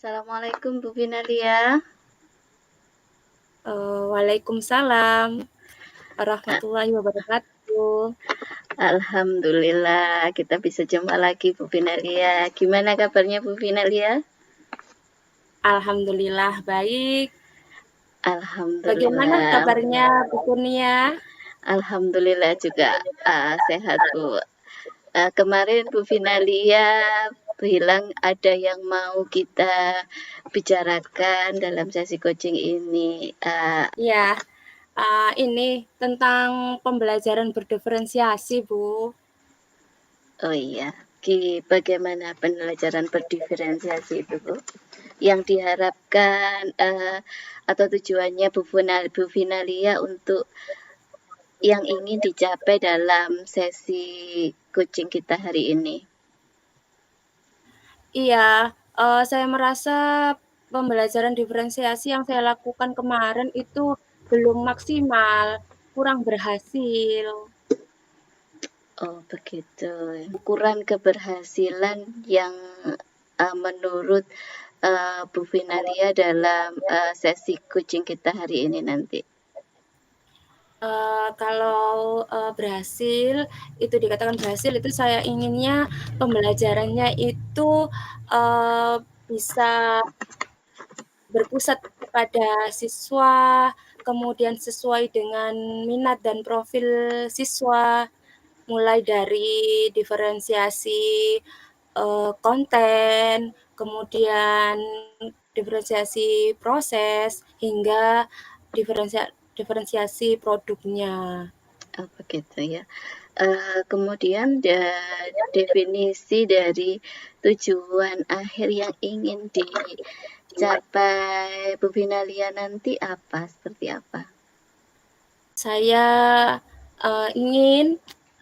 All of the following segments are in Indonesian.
Assalamualaikum Bu Vinalia. Waalaikumsalam warahmatullahi wabarakatuh. Alhamdulillah kita bisa jumpa lagi Bu Vinalia. Gimana kabarnya Bu Vinalia? Alhamdulillah baik. Bagaimana Alhamdulillah. kabarnya Bu Kurnia? Alhamdulillah juga sehat Bu. Kemarin Bu Vinalia bilang ada yang mau kita bicarakan dalam sesi coaching ini. Ya, ini tentang pembelajaran berdiferensiasi, Bu. Oh iya, bagaimana pembelajaran berdiferensiasi itu Bu? Yang diharapkan atau tujuannya Bu Vinalia untuk yang ingin dicapai dalam sesi coaching kita hari ini? Iya, saya merasa pembelajaran diferensiasi yang saya lakukan kemarin itu belum maksimal, kurang berhasil. Oh begitu, ukuran keberhasilan yang menurut Bu Vinalia dalam sesi coaching kita hari ini nanti. Kalau berhasil, itu dikatakan berhasil, itu saya inginnya pembelajarannya itu bisa berpusat kepada siswa, kemudian sesuai dengan minat dan profil siswa, mulai dari diferensiasi konten, kemudian diferensiasi proses, hingga diferensiasi produknya. Oh begitu ya. Kemudian definisi dari tujuan akhir yang ingin dicapai Bu Vinalia nanti apa? Seperti apa? Saya ingin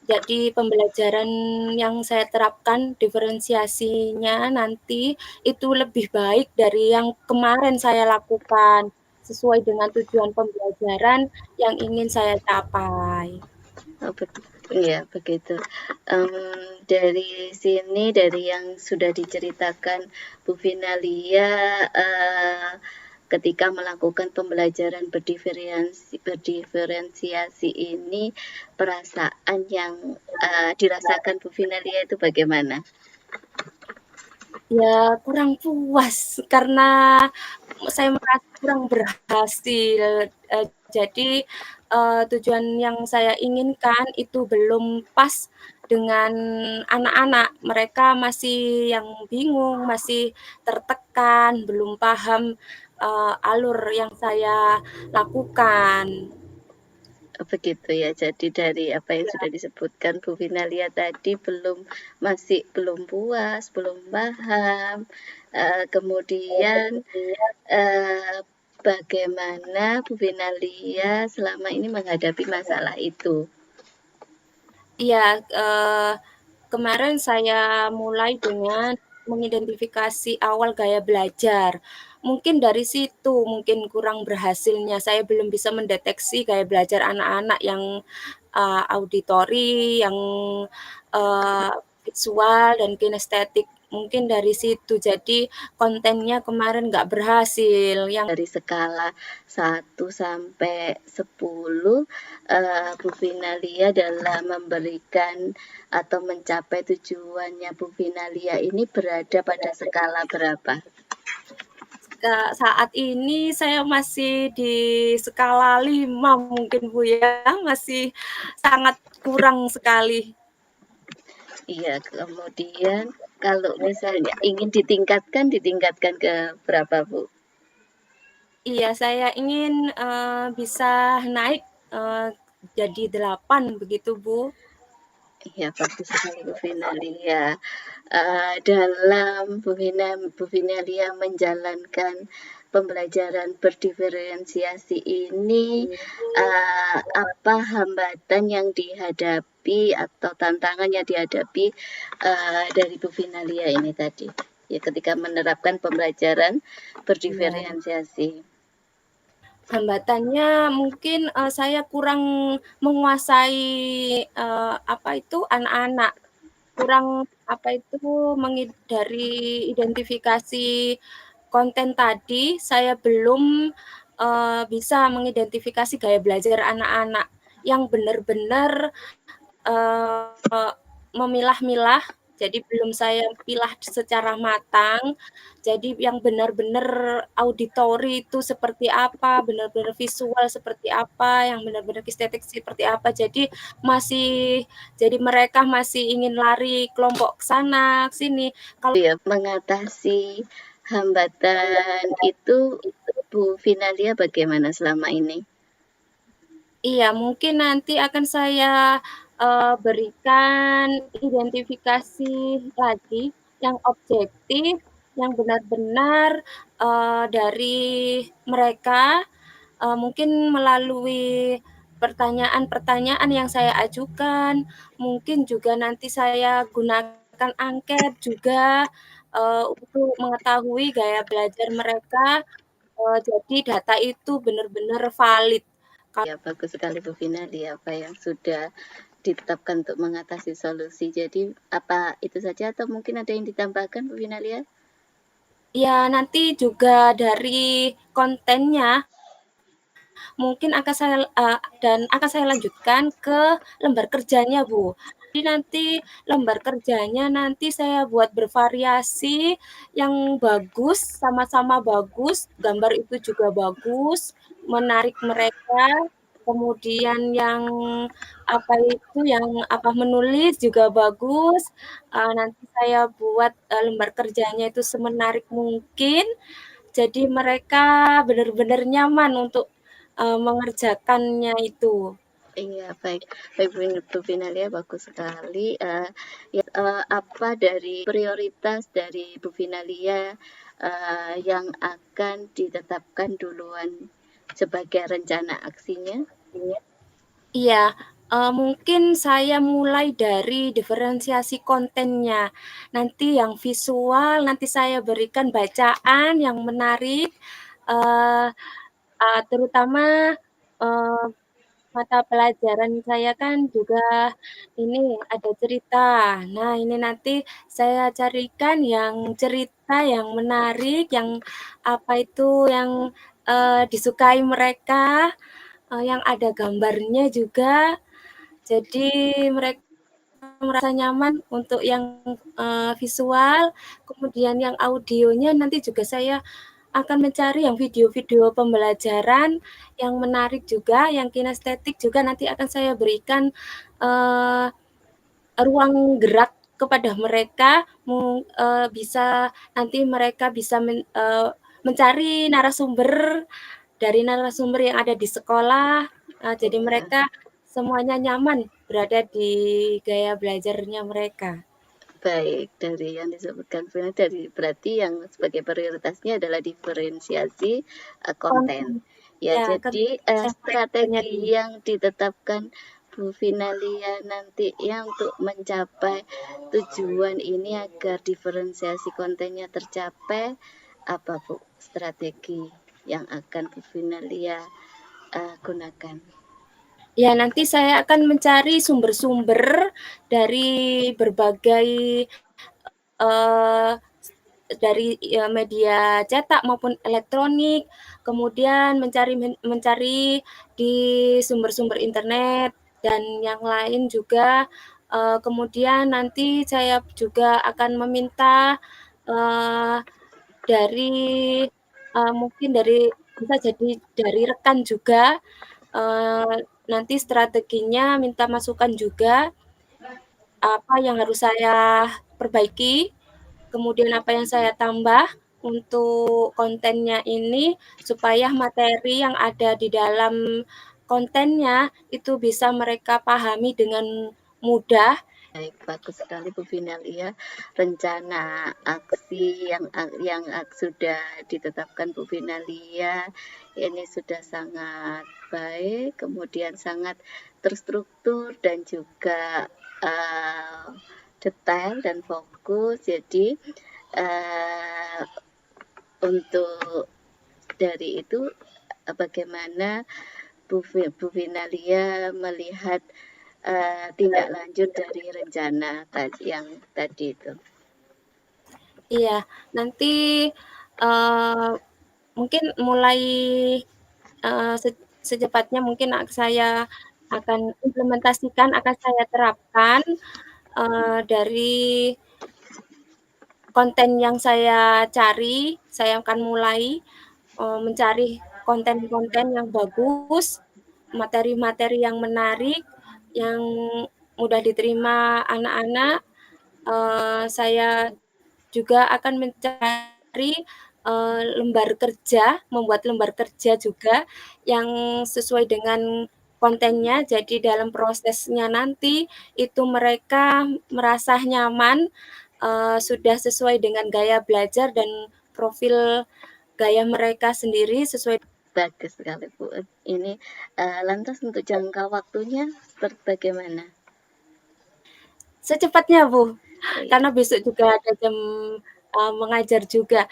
jadi pembelajaran yang saya terapkan diferensiasinya nanti itu lebih baik dari yang kemarin saya lakukan, sesuai dengan tujuan pembelajaran yang ingin saya capai. Oh, iya begitu. Dari sini, dari yang sudah diceritakan Bu Vinalia, ketika melakukan pembelajaran berdiferensiasi ini, perasaan yang dirasakan Bu Vinalia itu bagaimana? Ya kurang puas karena saya merasa kurang berhasil, jadi, tujuan yang saya inginkan itu belum pas dengan anak-anak. Mereka masih yang bingung, masih tertekan, belum paham, alur yang saya lakukan. Begitu ya, jadi dari apa yang sudah disebutkan Bu Vinalia tadi masih belum puas, belum paham, kemudian bagaimana Bu Vinalia selama ini menghadapi masalah itu? Iya, kemarin saya mulai dengan mengidentifikasi awal gaya belajar. Mungkin dari situ mungkin kurang berhasilnya, saya belum bisa mendeteksi gaya belajar anak-anak yang, auditori, yang, eee, visual dan kinestetik. Mungkin dari situ, jadi kontennya kemarin nggak berhasil, yang Dari skala 1 sampai 10, Bu Vinalia dalam memberikan atau mencapai tujuannya Bu Vinalia ini berada pada skala berapa? saat ini saya masih di skala 5 mungkin Bu ya, masih sangat kurang sekali. Iya, kemudian kalau misalnya ingin ditingkatkan ke berapa, Bu? Iya, saya ingin, bisa naik, jadi 8 begitu Bu. Iya, bagus sekali Bu Vinalia. Dalam Bu Vinalia menjalankan pembelajaran berdiferensiasi ini, apa hambatan yang dihadapi atau tantangan yang dihadapi dari Bu Vinalia ini tadi? Ya, ketika menerapkan pembelajaran Iya. berdiferensiasi. Hambatannya mungkin, saya kurang menguasai, apa itu, anak-anak. Kurang, apa itu, dari identifikasi konten tadi saya belum bisa mengidentifikasi gaya belajar anak-anak yang benar-benar memilah-milah, jadi belum saya pilah secara matang. Jadi yang benar-benar auditori itu seperti apa, benar-benar visual seperti apa, yang benar-benar estetik seperti apa. Jadi mereka masih ingin lari kelompok ke sana, ke sini. Kalau Ya, mengatasi hambatan itu Bu Finalia bagaimana selama ini? Iya, mungkin nanti akan saya, berikan identifikasi lagi yang objektif, yang benar-benar, dari mereka, mungkin melalui pertanyaan-pertanyaan yang saya ajukan, mungkin juga nanti saya gunakan angket juga, untuk mengetahui gaya belajar mereka, jadi data itu benar-benar valid. Ya, bagus sekali Bu Finalia apa yang sudah ditetapkan untuk mengatasi solusi. Jadi apa itu saja atau mungkin ada yang ditambahkan Bu Finalia? Ya, nanti juga dari kontennya mungkin akan saya lanjutkan ke lembar kerjanya, Bu. Jadi nanti lembar kerjanya nanti saya buat bervariasi yang bagus, sama-sama bagus, gambar itu juga bagus, menarik mereka, kemudian menulis juga bagus, nanti saya buat, lembar kerjanya itu semenarik mungkin, jadi mereka benar-benar nyaman untuk mengerjakannya itu. Iya, baik. Baik Bu Finalia, bagus sekali. Ya, apa dari prioritas dari Bu Finalia yang akan ditetapkan duluan sebagai rencana aksinya? Iya, mungkin saya mulai dari diferensiasi kontennya. Nanti yang visual, nanti saya berikan bacaan yang menarik, eee terutama, eee, mata pelajaran saya kan juga ini ada cerita. Nah, ini nanti saya carikan yang cerita yang menarik, yang yang, disukai mereka, yang ada gambarnya juga. Jadi mereka merasa nyaman untuk yang, visual, kemudian yang audionya nanti juga saya akan mencari yang video-video pembelajaran yang menarik juga, yang kinestetik juga nanti akan saya berikan, eee, ruang gerak kepada mereka, bisa nanti mereka bisa mencari narasumber dari narasumber yang ada di sekolah, jadi Iya. mereka semuanya nyaman berada di gaya belajarnya mereka. Baik, dari yang disebutkan Vina, dari berarti yang sebagai prioritasnya adalah diferensiasi konten. Konten, Ya, ya, jadi kebiasaan mereka strategi yang ditetapkan Bu Finalia nanti yang untuk mencapai tujuan ini agar diferensiasi kontennya tercapai, apa Bu strategi yang akan Bu Finalia gunakan? Ya, nanti saya akan mencari sumber-sumber dari berbagai, eee, media cetak maupun elektronik, kemudian mencari di sumber-sumber internet dan yang lain juga, kemudian nanti saya juga akan meminta, eee, dari, mungkin bisa jadi dari rekan juga. Nanti strateginya minta masukan juga, apa yang harus saya perbaiki, kemudian apa yang saya tambah untuk kontennya ini, supaya materi yang ada di dalam kontennya itu bisa mereka pahami dengan mudah. Baik, bagus sekali Bu Finalia. Rencana aksi yang sudah ditetapkan Bu Finalia ini sudah sangat baik, kemudian sangat terstruktur dan juga detail dan fokus. Jadi untuk dari itu bagaimana Bu Finalia melihat tindak lanjut dari rencana yang tadi itu? Iya, nanti, eee, mungkin mulai, eee, se secepatnya mungkin saya akan implementasikan, akan saya terapkan, dari konten yang saya cari, saya akan mulai, mencari konten-konten yang bagus, materi-materi yang menarik, yang mudah diterima anak-anak. Saya juga akan mencari, lembar kerja, membuat lembar kerja juga yang sesuai dengan kontennya. Jadi dalam prosesnya nanti itu mereka merasa nyaman, sudah sesuai dengan gaya belajar dan profil gaya mereka sendiri sesuai. Bagus sekali Bu. Ini lantas untuk jangka waktunya seperti bagaimana? Secepatnya, Bu, Oh ya, karena besok juga ada jam, mengajar juga,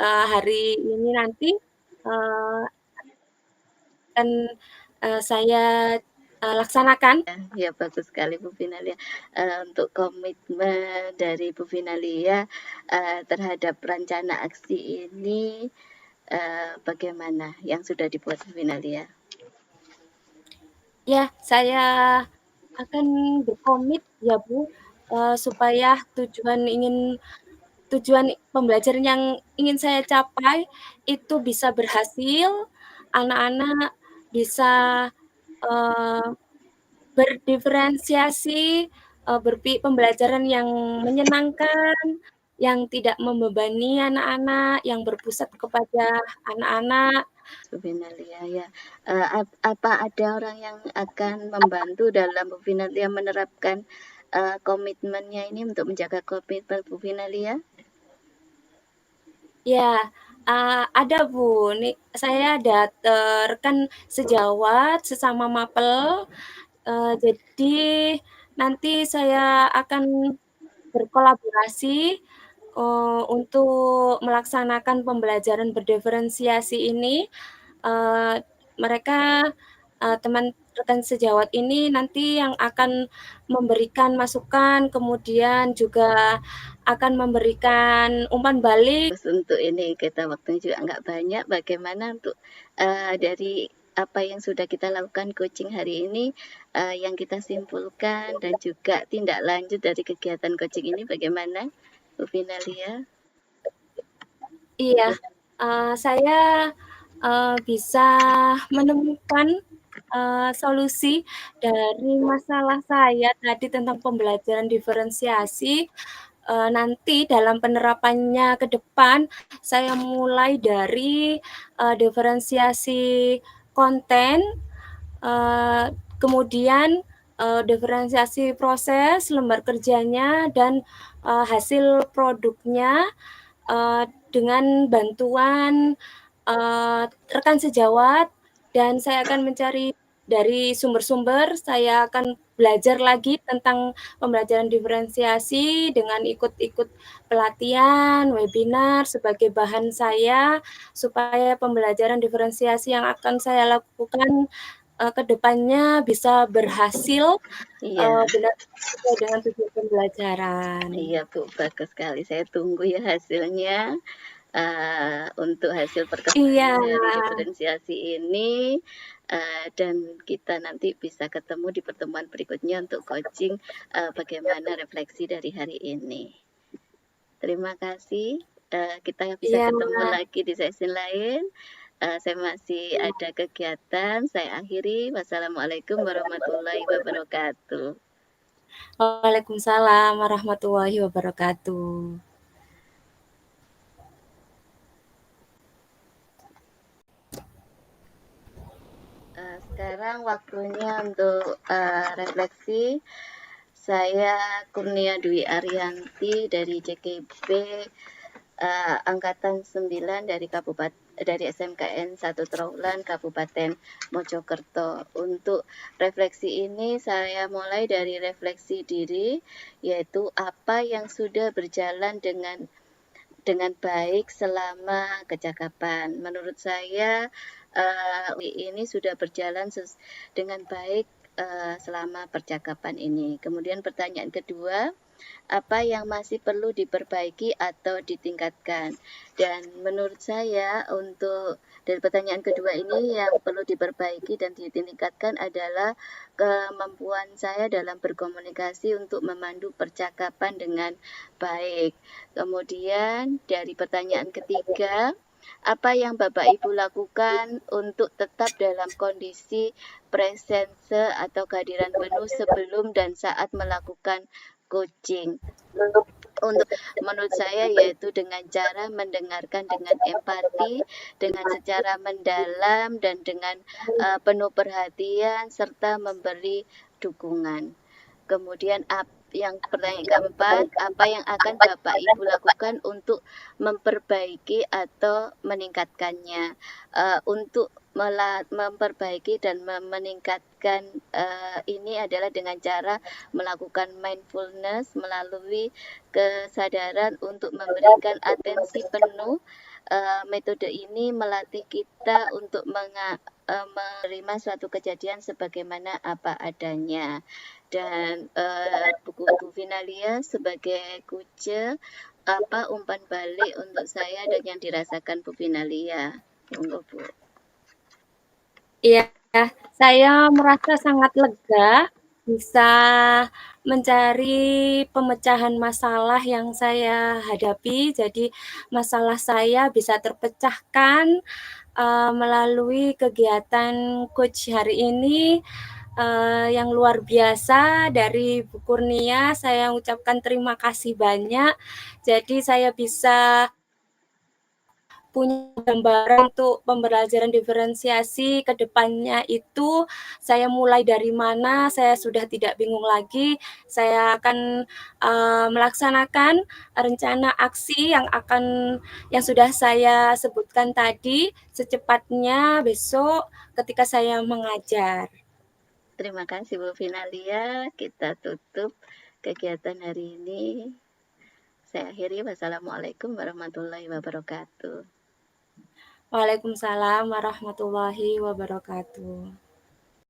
hari ini nanti, eee, akan, saya, laksanakan. ya bagus sekali Bu Finalia. Untuk komitmen dari Bu Finalia terhadap rencana aksi ini bagaimana yang sudah dibuat Bu Finalia? Ya, saya akan berkomit ya, Bu, supaya tujuan pembelajaran yang ingin saya capai itu bisa berhasil, anak-anak bisa, eee, berdiferensiasi, pembelajaran yang menyenangkan, yang tidak membebani anak-anak, yang berpusat kepada anak-anak. Bu Finalia ya, apa ada orang yang akan membantu dalam Bu Finalia menerapkan komitmennya ini untuk menjaga komitmen Bu Finalia? Ya, ada Bu, nih saya ada, rekan sejawat, sesama mapel, jadi nanti saya akan berkolaborasi, untuk melaksanakan pembelajaran berdiferensiasi ini. Eee, Mereka, teman rekan sejawat ini nanti yang akan memberikan masukan, kemudian juga akan memberikan umpan balik. Terus untuk ini kita waktunya juga nggak banyak, bagaimana untuk dari apa yang sudah kita lakukan coaching hari ini, yang kita simpulkan dan juga tindak lanjut dari kegiatan coaching ini bagaimana, Bu Finalia? Iya, saya, bisa menemukan, solusi dari masalah saya tadi tentang pembelajaran diferensiasi, nanti dalam penerapannya ke depan, saya mulai dari, diferensiasi konten, eee, kemudian, diferensiasi proses, lembar kerjanya, dan, hasil produknya, dengan bantuan, rekan sejawat, dan saya akan mencari dari sumber-sumber, saya akan belajar lagi tentang pembelajaran diferensiasi dengan ikut-ikut pelatihan, webinar sebagai bahan saya, supaya pembelajaran diferensiasi yang akan saya lakukan, ke depannya bisa berhasil, Iya. benar sesuai dengan tujuan pembelajaran. Iya Bu, bagus sekali. Saya tunggu ya hasilnya. Untuk hasil Iya. perkembangan dari diferensiasi ini, dan kita nanti bisa ketemu di pertemuan berikutnya untuk coaching bagaimana refleksi dari hari ini. Terima kasih. Kita bisa Iya, ketemu lagi di sesi lain. Saya masih ada kegiatan. Saya akhiri. Wassalamualaikum warahmatullahi wabarakatuh. waalaikumsalam warahmatullahi wabarakatuh. Sekarang waktunya untuk refleksi. Saya Kurnia Dwi Ariyanti dari JKB Angkatan 9 dari SMKN 1 Trawulan Kabupaten Mojokerto. Untuk refleksi ini saya mulai dari refleksi diri, yaitu apa yang sudah berjalan dengan baik selama kecakapan. Menurut saya ini sudah berjalan dengan baik selama percakapan ini. Kemudian pertanyaan kedua, apa yang masih perlu diperbaiki atau ditingkatkan? Dan menurut saya untuk dari pertanyaan kedua ini yang perlu diperbaiki dan ditingkatkan adalah kemampuan saya dalam berkomunikasi untuk memandu percakapan dengan baik. Kemudian dari pertanyaan ketiga, apa yang Bapak Ibu lakukan untuk tetap dalam kondisi presence atau kehadiran penuh sebelum dan saat melakukan coaching? Untuk menurut saya yaitu dengan cara mendengarkan dengan empati, dengan secara mendalam dan dengan penuh perhatian serta memberi dukungan. Kemudian yang pertanyaan keempat, apa yang akan Bapak Ibu lakukan untuk memperbaiki atau meningkatkannya? Untuk memperbaiki dan meningkatkan ini adalah dengan cara melakukan mindfulness melalui kesadaran untuk memberikan atensi penuh. Metode ini melatih kita untuk menerima suatu kejadian sebagaimana apa adanya. Dan Bu Finalia sebagai kuce, apa umpan balik untuk saya dan yang dirasakan Bu Finalia? Monggo Bu. Iya, saya merasa sangat lega bisa mencari pemecahan masalah yang saya hadapi. Jadi masalah saya bisa terpecahkan melalui kegiatan coach hari ini yang luar biasa dari Bu Kurnia. Saya ucapkan terima kasih banyak. Jadi saya bisa punya gambaran untuk pembelajaran diferensiasi ke depannya itu saya mulai dari mana, saya sudah tidak bingung lagi. Saya akan melaksanakan rencana aksi yang sudah saya sebutkan tadi secepatnya besok ketika saya mengajar. Terima kasih Bu Finalia. Kita tutup kegiatan hari ini. Saya akhiri. Wassalamualaikum warahmatullahi wabarakatuh. Waalaikumsalam warahmatullahi wabarakatuh.